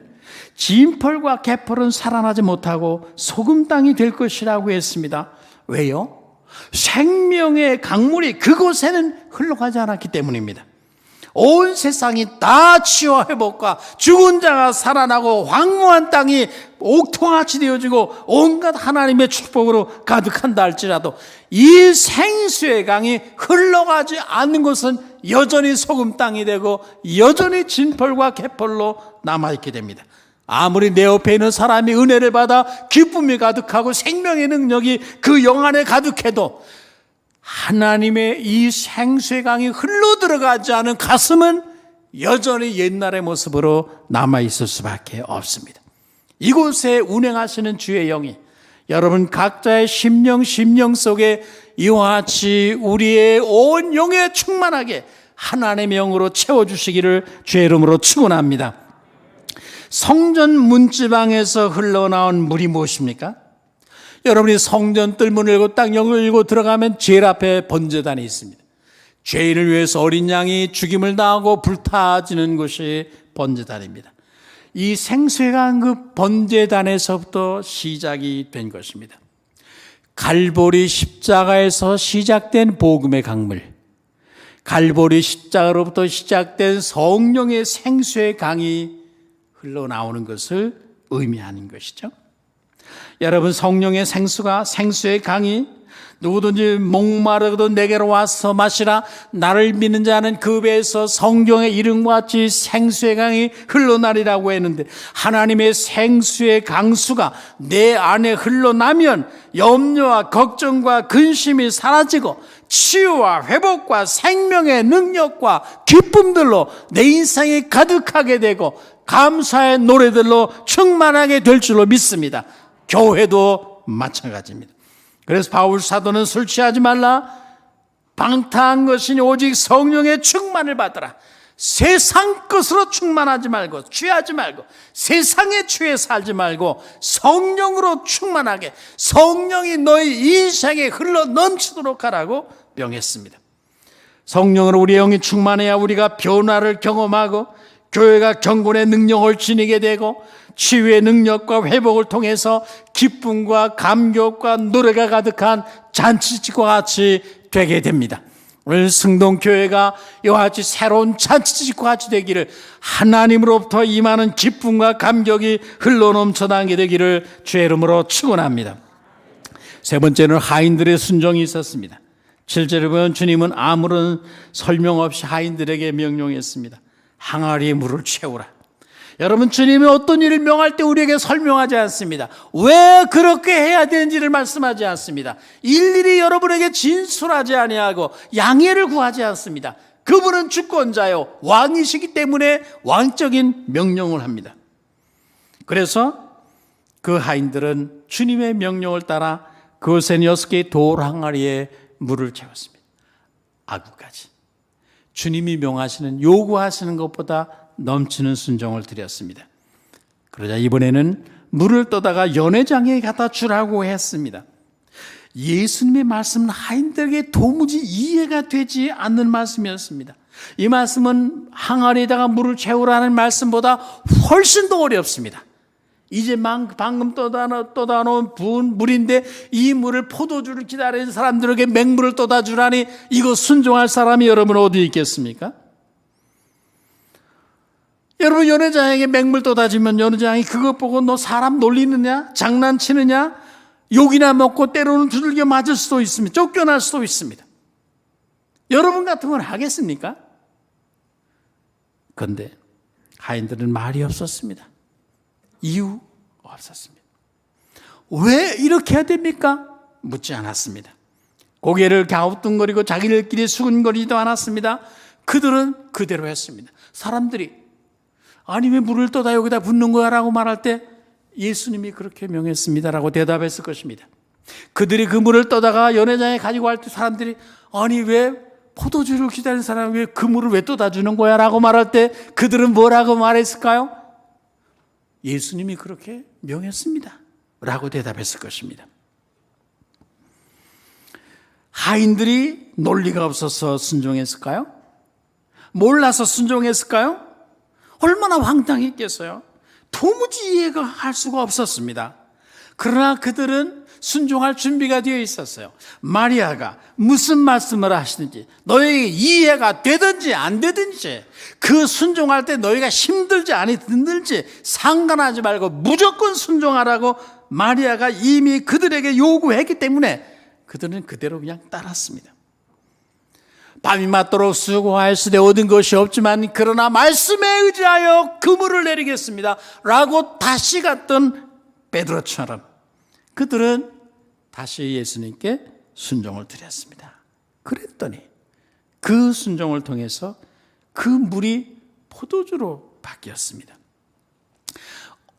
진펄과 개펄은 살아나지 못하고 소금 땅이 될 것이라고 했습니다. 왜요? 생명의 강물이 그곳에는 흘러가지 않았기 때문입니다. 온 세상이 다 치유와 회복과 죽은 자가 살아나고 황무한 땅이 옥토같이 되어지고 온갖 하나님의 축복으로 가득한다 할지라도 이 생수의 강이 흘러가지 않는 것은 여전히 소금 땅이 되고 여전히 진펄과 개펄로 남아있게 됩니다. 아무리 내 옆에 있는 사람이 은혜를 받아 기쁨이 가득하고 생명의 능력이 그 영 안에 가득해도 하나님의 이 생수의 강이 흘러 들어가지 않은 가슴은 여전히 옛날의 모습으로 남아있을 수밖에 없습니다. 이곳에 운행하시는 주의 영이 여러분 각자의 심령 속에 이와 같이 우리의 온 영에 충만하게 하나님의 영으로 채워주시기를 주의 이름으로 축원합니다. 성전 문지방에서 흘러나온 물이 무엇입니까? 여러분이 성전 뜰문을 열고 딱 영을 열고 들어가면 제일 앞에 번제단이 있습니다. 죄인을 위해서 어린 양이 죽임을 당하고 불타지는 곳이 번제단입니다. 이 생수가 그 번제단에서부터 시작이 된 것입니다. 갈보리 십자가에서 시작된 복음의 강물, 갈보리 십자가로부터 시작된 성령의 생수의 강이 흘러나오는 것을 의미하는 것이죠. 여러분 성령의 생수의 강이 누구든지 목마르거든 내게로 와서 마시라. 나를 믿는 자는 그 배에서 성경의 이름과 같이 생수의 강이 흘러나리라고 했는데 하나님의 생수의 강수가 내 안에 흘러나면 염려와 걱정과 근심이 사라지고 치유와 회복과 생명의 능력과 기쁨들로 내 인생이 가득하게 되고 감사의 노래들로 충만하게 될 줄로 믿습니다. 교회도 마찬가지입니다. 그래서 바울 사도는 술 취하지 말라. 방탕한 것이니 오직 성령의 충만을 받으라. 세상 것으로 충만하지 말고 취하지 말고 세상에 취해 살지 말고 성령으로 충만하게 성령이 너희 인생에 흘러 넘치도록 하라고 명했습니다. 성령으로 우리의 영이 충만해야 우리가 변화를 경험하고 교회가 경건의 능력을 지니게 되고 치유의 능력과 회복을 통해서 기쁨과 감격과 노래가 가득한 잔치집과 같이 되게 됩니다. 오늘 승동교회가 이와 같이 새로운 잔치집과 같이 되기를, 하나님으로부터 임하는 기쁨과 감격이 흘러넘쳐나게 되기를 주의 이름으로 축원합니다. 세 번째는 하인들의 순종이 있었습니다. 7절에 보면 주님은 아무런 설명 없이 하인들에게 명령했습니다. 항아리에 물을 채우라. 여러분, 주님이 어떤 일을 명할 때 우리에게 설명하지 않습니다. 왜 그렇게 해야 되는지를 말씀하지 않습니다. 일일이 여러분에게 진술하지 아니하고 양해를 구하지 않습니다. 그분은 주권자요 왕이시기 때문에 왕적인 명령을 합니다. 그래서 그 하인들은 주님의 명령을 따라 그것에 6개의 돌 항아리에 물을 채웠습니다. 아구까지. 주님이 명하시는, 요구하시는 것보다 넘치는 순종을 드렸습니다. 그러자 이번에는 물을 떠다가 연회장에 갖다 주라고 했습니다. 예수님의 말씀은 하인들에게 도무지 이해가 되지 않는 말씀이었습니다. 이 말씀은 항아리에다가 물을 채우라는 말씀보다 훨씬 더 어렵습니다. 이제 방금 떠다 놓은 부은 물인데 이 물을, 포도주를 기다리는 사람들에게 맹물을 떠다 주라니, 이거 순종할 사람이 여러분 어디 있겠습니까? 여러분, 연회장에게 맹물 떠다 주면 연회장이 그것 보고 너 사람 놀리느냐, 장난치느냐, 욕이나 먹고 때로는 두들겨 맞을 수도 있습니다. 쫓겨날 수도 있습니다. 여러분 같으면 하겠습니까? 그런데 하인들은 말이 없었습니다. 이유 없었습니다. 왜 이렇게 해야 됩니까? 묻지 않았습니다. 고개를 갸우뚱거리고 자기들끼리 수근거리지도 않았습니다. 그들은 그대로 했습니다. 사람들이 아니 왜 물을 떠다 여기다 붓는 거야? 라고 말할 때 예수님이 그렇게 명했습니다라고 대답했을 것입니다. 그들이 그 물을 떠다가 연회장에 가지고 갈 때 사람들이 아니 왜 포도주를 기다리는 사람이 왜 그 물을 왜 떠다 주는 거야? 라고 말할 때 그들은 뭐라고 말했을까요? 예수님이 그렇게 명했습니다 라고 대답했을 것입니다. 하인들이 논리가 없어서 순종했을까요? 몰라서 순종했을까요? 얼마나 황당했겠어요. 도무지 이해가 할 수가 없었습니다. 그러나 그들은 순종할 준비가 되어 있었어요. 마리아가 무슨 말씀을 하시든지, 너에게 이해가 되든지 안 되든지, 그 순종할 때 너희가 힘들지 힘들지 상관하지 말고 무조건 순종하라고 마리아가 이미 그들에게 요구했기 때문에 그들은 그대로 그냥 따랐습니다. 밤이 맞도록 수고하였으되 얻은 것이 없지만 그러나 말씀에 의지하여 그물을 내리겠습니다 라고 다시 갔던 베드로처럼 그들은 다시 예수님께 순종을 드렸습니다. 그랬더니 그 순종을 통해서 그 물이 포도주로 바뀌었습니다.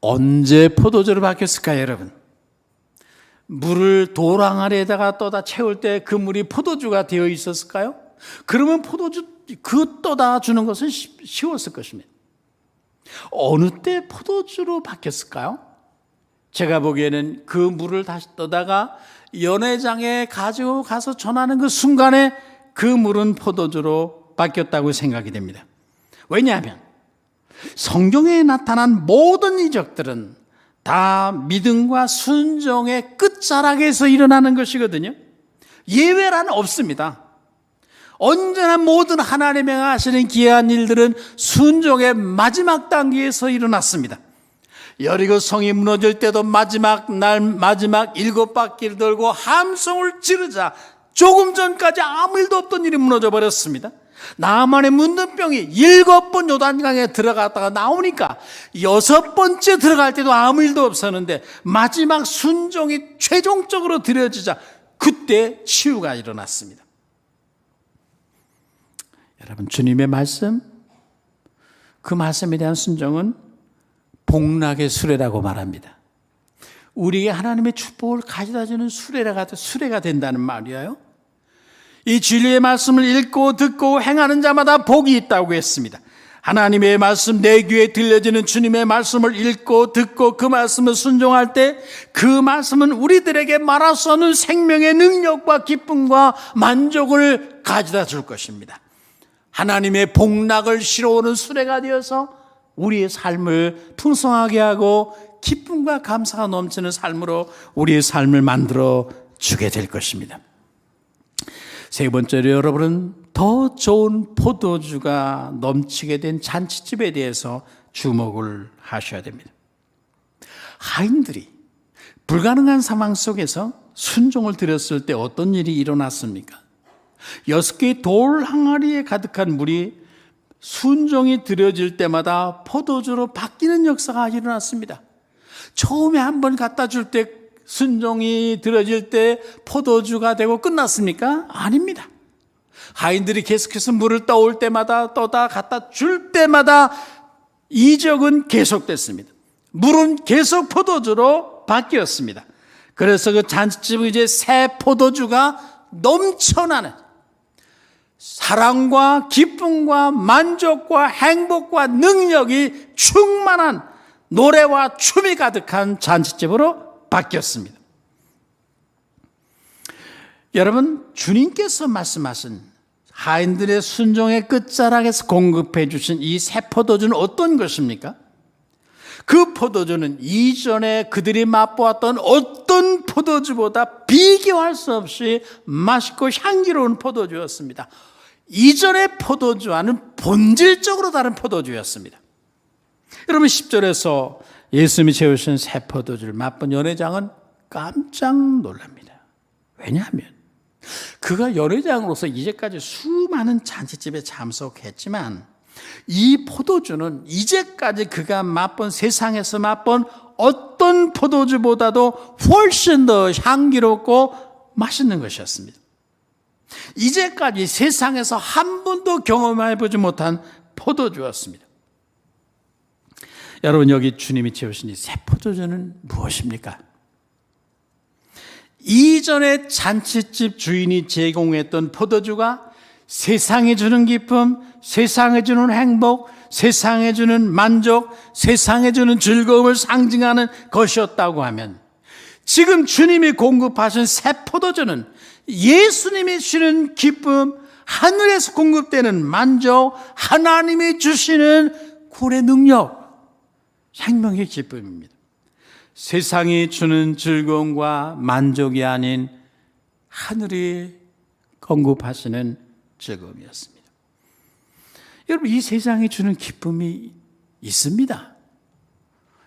언제 포도주로 바뀌었을까요, 여러분? 물을 돌 항아리에다가 떠다 채울 때 그 물이 포도주가 되어 있었을까요? 그러면 포도주 그 떠다 주는 것은 쉬웠을 것입니다. 어느 때 포도주로 바뀌었을까요? 제가 보기에는 그 물을 다시 떠다가 연회장에 가지고 가서 전하는 그 순간에 그 물은 포도주로 바뀌었다고 생각이 됩니다. 왜냐하면 성경에 나타난 모든 이적들은 다 믿음과 순종의 끝자락에서 일어나는 것이거든요. 예외란 없습니다. 언제나 모든 하나님의 하시는 기이한 일들은 순종의 마지막 단계에서 일어났습니다. 여리고 성이 무너질 때도 마지막 7바퀴를 돌고 함성을 지르자 조금 전까지 아무 일도 없던 일이 무너져 버렸습니다. 나만의 문둥병이 7번 요단강에 들어갔다가 나오니까 6번째 들어갈 때도 아무 일도 없었는데 마지막 순종이 최종적으로 드려지자 그때 치유가 일어났습니다. 여러분, 주님의 말씀, 그 말씀에 대한 순종은 복락의 수레라고 말합니다. 우리에게 하나님의 축복을 가져다주는 수레가 된다는 말이에요. 이 진리의 말씀을 읽고 듣고 행하는 자마다 복이 있다고 했습니다. 하나님의 말씀, 내 귀에 들려지는 주님의 말씀을 읽고 듣고 그 말씀을 순종할 때 그 말씀은 우리들에게 말할 수 없는 생명의 능력과 기쁨과 만족을 가져다 줄 것입니다. 하나님의 복락을 실어오는 수레가 되어서 우리의 삶을 풍성하게 하고 기쁨과 감사가 넘치는 삶으로 우리의 삶을 만들어 주게 될 것입니다. 세 번째로 여러분은 더 좋은 포도주가 넘치게 된 잔치집에 대해서 주목을 하셔야 됩니다. 하인들이 불가능한 상황 속에서 순종을 드렸을 때 어떤 일이 일어났습니까? 6개의 돌 항아리에 가득한 물이 순종이 드려질 때마다 포도주로 바뀌는 역사가 일어났습니다. 처음에 한번 갖다 줄 때 순종이 드려질 때 포도주가 되고 끝났습니까? 아닙니다. 하인들이 계속해서 물을 떠올 때마다 떠다 갖다 줄 때마다 이적은 계속됐습니다. 물은 계속 포도주로 바뀌었습니다. 그래서 그 잔치집은 이제 새 포도주가 넘쳐나는 사랑과 기쁨과 만족과 행복과 능력이 충만한 노래와 춤이 가득한 잔치집으로 바뀌었습니다. 여러분, 주님께서 말씀하신 하인들의 순종의 끝자락에서 공급해 주신 이 새 포도주는 어떤 것입니까? 그 포도주는 이전에 그들이 맛보았던 어떤 포도주보다 비교할 수 없이 맛있고 향기로운 포도주였습니다. 이전의 포도주와는 본질적으로 다른 포도주였습니다. 여러분, 10절에서 예수님이 채우신 새 포도주를 맛본 연회장은 깜짝 놀랍니다. 왜냐하면 그가 연회장으로서 이제까지 수많은 잔치집에 참석했지만 이 포도주는 이제까지 그가 맛본, 세상에서 맛본 어떤 포도주보다도 훨씬 더 향기롭고 맛있는 것이었습니다. 이제까지 세상에서 한 번도 경험해보지 못한 포도주였습니다. 여러분, 여기 주님이 채우신 이 새 포도주는 무엇입니까? 이전에 잔치집 주인이 제공했던 포도주가 세상에 주는 기쁨, 세상에 주는 행복, 세상에 주는 만족, 세상에 주는 즐거움을 상징하는 것이었다고 하면 지금 주님이 공급하신 새 포도주는 예수님이 주시는 기쁨, 하늘에서 공급되는 만족, 하나님이 주시는 구원의 능력, 생명의 기쁨입니다. 세상이 주는 즐거움과 만족이 아닌 하늘이 공급하시는 즐거움이었습니다. 여러분, 이 세상이 주는 기쁨이 있습니다.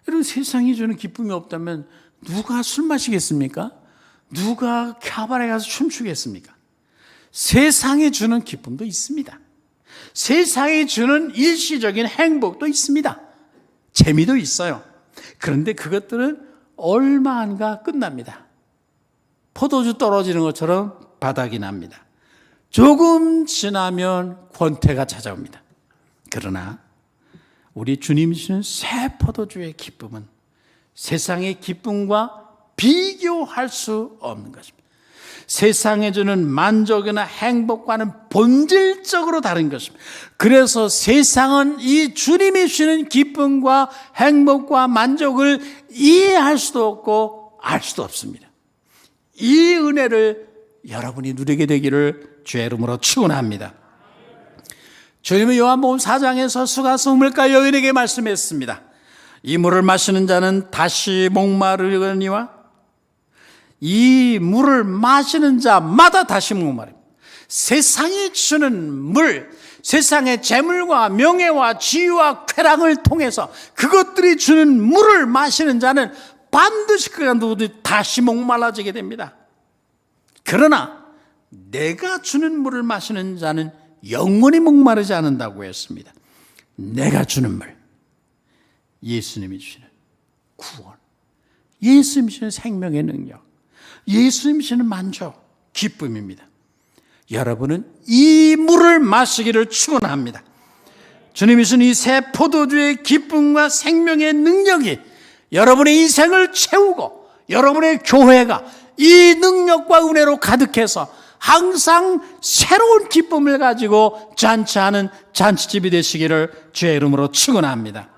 여러분, 세상이 주는 기쁨이 없다면 누가 술 마시겠습니까? 누가 캬바레 가서 춤추겠습니까? 세상이 주는 기쁨도 있습니다. 세상이 주는 일시적인 행복도 있습니다. 재미도 있어요. 그런데 그것들은 얼마 안 가 끝납니다. 포도주 떨어지는 것처럼 바닥이 납니다. 조금 지나면 권태가 찾아옵니다. 그러나 우리 주님이 주신 새 포도주의 기쁨은 세상의 기쁨과 비교할 수 없는 것입니다. 세상에 주는 만족이나 행복과는 본질적으로 다른 것입니다. 그래서 세상은 이 주님이 주시는 기쁨과 행복과 만족을 이해할 수도 없고 알 수도 없습니다. 이 은혜를 여러분이 누리게 되기를 주의 이름으로 축원합니다. 주님은 요한복음 4장에서 수가성물가 여인에게 말씀했습니다. 이 물을 마시는 자는 다시 목마르거니와 이 물을 마시는 자마다 다시 목마릅니다. 세상이 주는 물, 세상의 재물과 명예와 지위와 쾌락을 통해서 그것들이 주는 물을 마시는 자는 반드시 그가 누구든지 다시 목말라지게 됩니다. 그러나 내가 주는 물을 마시는 자는 영원히 목마르지 않는다고 했습니다. 내가 주는 물, 예수님이 주시는 구원, 예수님이 주시는 생명의 능력, 예수님이 주시는 만족, 기쁨입니다. 여러분은 이 물을 마시기를 축원합니다. 주님이 주신 이 새 포도주의 기쁨과 생명의 능력이 여러분의 인생을 채우고 여러분의 교회가 이 능력과 은혜로 가득해서 항상 새로운 기쁨을 가지고 잔치하는 잔치집이 되시기를 주의 이름으로 축원합니다.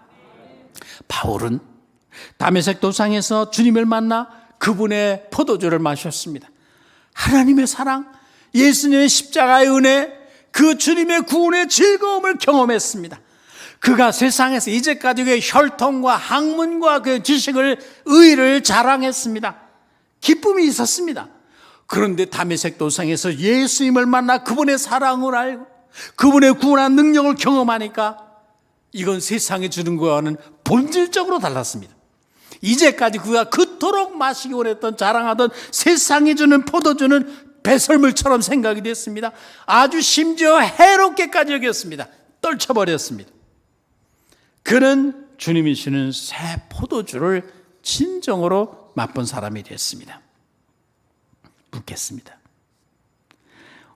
바울은 다메섹 도상에서 주님을 만나 그분의 포도주를 마셨습니다. 하나님의 사랑, 예수님의 십자가의 은혜, 그 주님의 구원의 즐거움을 경험했습니다. 그가 세상에서 이제까지 그 혈통과 학문과 그 지식을, 의를 자랑했습니다. 기쁨이 있었습니다. 그런데 다메섹 도상에서 예수님을 만나 그분의 사랑을 알고 그분의 구원한 능력을 경험하니까 이건 세상에 주는 것과는 본질적으로 달랐습니다. 이제까지 그가 그토록 마시기 원했던, 자랑하던 세상에 주는 포도주는 배설물처럼 생각이 됐습니다. 아주 심지어 해롭게까지 여겼습니다. 떨쳐버렸습니다. 그는 주님이 주는 새 포도주를 진정으로 맛본 사람이 됐습니다. 묻겠습니다.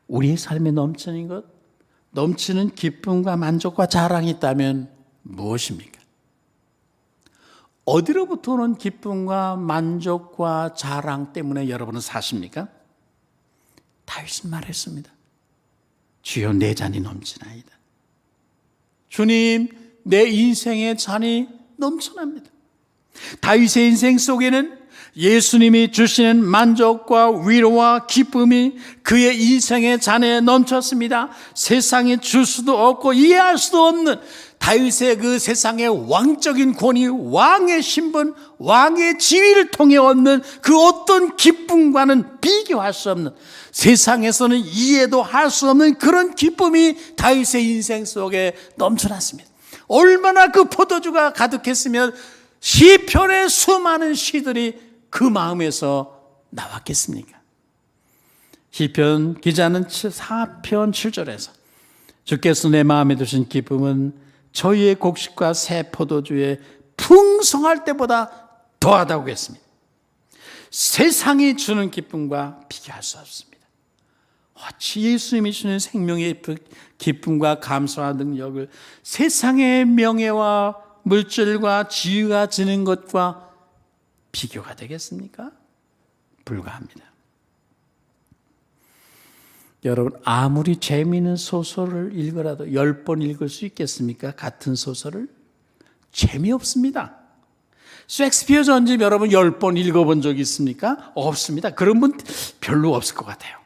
우리의 삶에 넘치는 것, 넘치는 기쁨과 만족과 자랑이 있다면 무엇입니까? 어디로부터 오는 기쁨과 만족과 자랑 때문에 여러분은 사십니까? 다윗은 말했습니다. 주여 내 잔이 넘치나이다. 주님, 내 인생의 잔이 넘쳐납니다. 다윗의 인생 속에는 예수님이 주시는 만족과 위로와 기쁨이 그의 인생의 잔에 넘쳤습니다. 세상에 줄 수도 없고 이해할 수도 없는 다윗의 그 세상의 왕적인 권위, 왕의 신분, 왕의 지위를 통해 얻는 그 어떤 기쁨과는 비교할 수 없는, 세상에서는 이해도 할 수 없는 그런 기쁨이 다윗의 인생 속에 넘쳐났습니다. 얼마나 그 포도주가 가득했으면 시편의 수많은 시들이 그 마음에서 나왔겠습니까? 시편 기자는 4편 7절에서 주께서 내 마음에 두신 기쁨은 저희의 곡식과 새 포도주에 풍성할 때보다 더하다고 했습니다. 세상이 주는 기쁨과 비교할 수 없습니다. 어찌 예수님이 주는 생명의 기쁨과 감사와 능력을 세상의 명예와 물질과 지위가 주는 것과 비교가 되겠습니까? 불가합니다. 여러분, 아무리 재미있는 소설을 읽어라도 10번 읽을 수 있겠습니까? 같은 소설을? 재미없습니다. 셰익스피어 전집 여러분 10번 읽어본 적이 있습니까? 없습니다. 그런 분 별로 없을 것 같아요.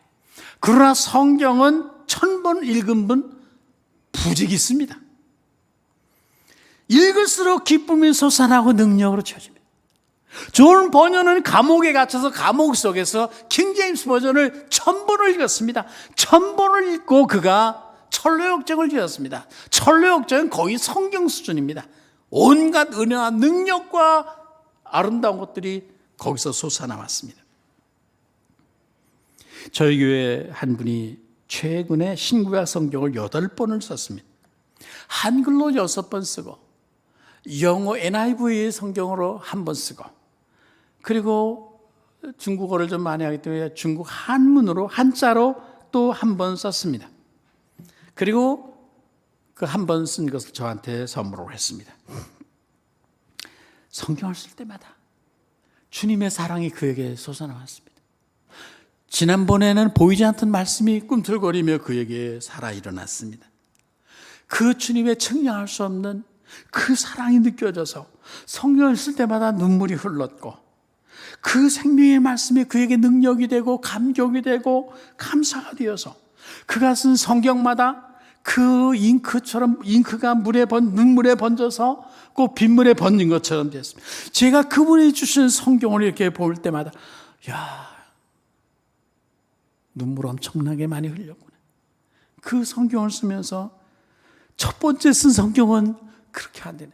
그러나 성경은 1000번 읽은 분 부지기 있습니다. 읽을수록 기쁨이 솟아나고 능력으로 채워집니다. 존 버녀는 감옥에 갇혀서 감옥 속에서 킹제임스 버전을 1000번을 읽었습니다. 1000번을 읽고 그가 철로역정을 지었습니다. 철로역정은 거의 성경 수준입니다. 온갖 은혜와 능력과 아름다운 것들이 거기서 솟아나왔습니다. 저희 교회 한 분이 최근에 신구약 성경을 8번을 썼습니다. 한글로 6번 쓰고 영어 NIV 성경으로 1번 쓰고, 그리고 중국어를 좀 많이 하기 때문에 중국 한문으로, 한자로 또 1번 썼습니다. 그리고 그 1번 쓴 것을 저한테 선물을 했습니다. 성경을 쓸 때마다 주님의 사랑이 그에게 솟아나왔습니다. 지난번에는 보이지 않던 말씀이 꿈틀거리며 그에게 살아 일어났습니다. 그 주님의 측량할 수 없는 그 사랑이 느껴져서 성경을 쓸 때마다 눈물이 흘렀고, 그 생명의 말씀이 그에게 능력이 되고 감격이 되고 감사가 되어서 그가 쓴 성경마다 그 잉크처럼, 잉크가 눈물에 번져서 꼭 빗물에 번진 것처럼 됐습니다. 제가 그분이 주신 성경을 이렇게 볼 때마다 눈물 엄청나게 많이 흘렸구나. 그 성경을 쓰면서 첫 번째 쓴 성경은 그렇게 안 되네.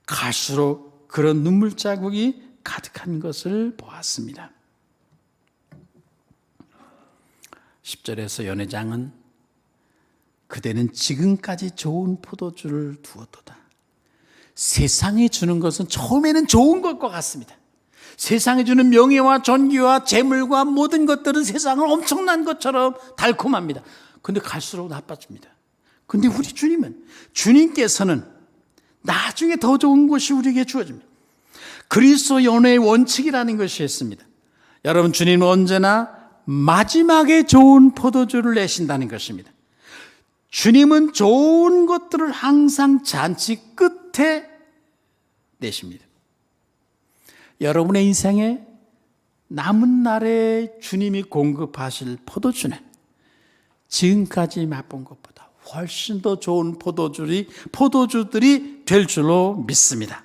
갈수록 그런 눈물 자국이 가득한 것을 보았습니다. 10절에서 연회장은 그대는 지금까지 좋은 포도주를 두었도다. 세상에 주는 것은 처음에는 좋은 것과 같습니다. 세상에 주는 명예와 존귀와 재물과 모든 것들은 세상은 엄청난 것처럼 달콤합니다. 그런데 갈수록 나빠집니다. 그런데 우리 주님은, 주님께서는 나중에 더 좋은 것이 우리에게 주어집니다. 그리스도 연애의 원칙이라는 것이 있습니다. 여러분, 주님은 언제나 마지막에 좋은 포도주를 내신다는 것입니다. 주님은 좋은 것들을 항상 잔치 끝에 내십니다. 여러분의 인생에 남은 날에 주님이 공급하실 포도주는 지금까지 맛본 것보다 훨씬 더 좋은 포도주들이 될 줄로 믿습니다.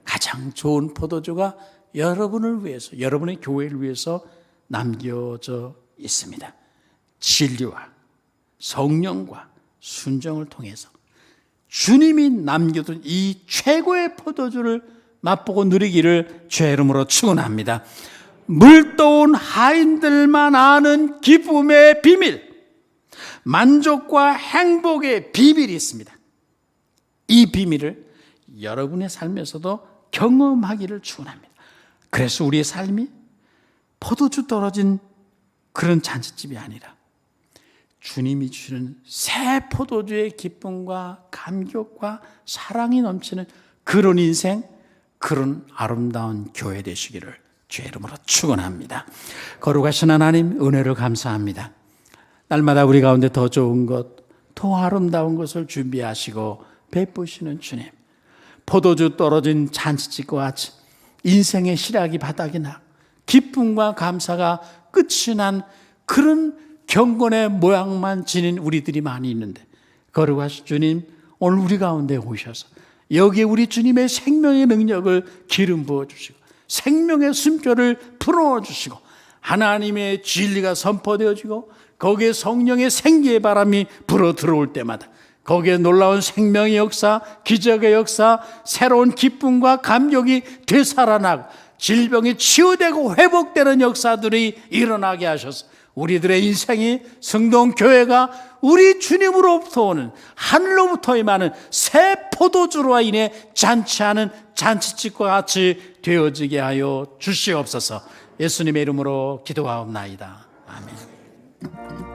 가장 좋은 포도주가 여러분을 위해서, 여러분의 교회를 위해서 남겨져 있습니다. 진리와 성령과 순종을 통해서 주님이 남겨둔 이 최고의 포도주를 맛보고 누리기를 주의 이름으로 축원합니다. 물떠온 하인들만 아는 기쁨의 비밀, 만족과 행복의 비밀이 있습니다. 이 비밀을 여러분의 삶에서도 경험하기를 축원합니다. 그래서 우리의 삶이 포도주 떨어진 그런 잔치집이 아니라 주님이 주시는 새 포도주의 기쁨과 감격과 사랑이 넘치는 그런 인생, 그런 아름다운 교회 되시기를 주의 이름으로 축원합니다. 거룩하신 하나님, 은혜를 감사합니다. 날마다 우리 가운데 더 좋은 것, 더 아름다운 것을 준비하시고 베푸시는 주님, 포도주 떨어진 잔치집과 같이 인생의 시락이 바닥이 나 기쁨과 감사가 끝이 난 그런 경건의 모양만 지닌 우리들이 많이 있는데, 거룩하신 주님, 오늘 우리 가운데 오셔서 여기에 우리 주님의 생명의 능력을 기름 부어주시고 생명의 숨결을 불어넣어주시고 하나님의 진리가 선포되어지고 거기에 성령의 생기의 바람이 불어 들어올 때마다 거기에 놀라운 생명의 역사, 기적의 역사, 새로운 기쁨과 감격이 되살아나고 질병이 치유되고 회복되는 역사들이 일어나게 하셔서 우리들의 인생이 성동교회가 우리 주님으로부터 오는 하늘로부터 임하는 새 포도주로 인해 잔치하는 잔치집과 같이 되어지게 하여 주시옵소서. 예수님의 이름으로 기도하옵나이다. 아멘.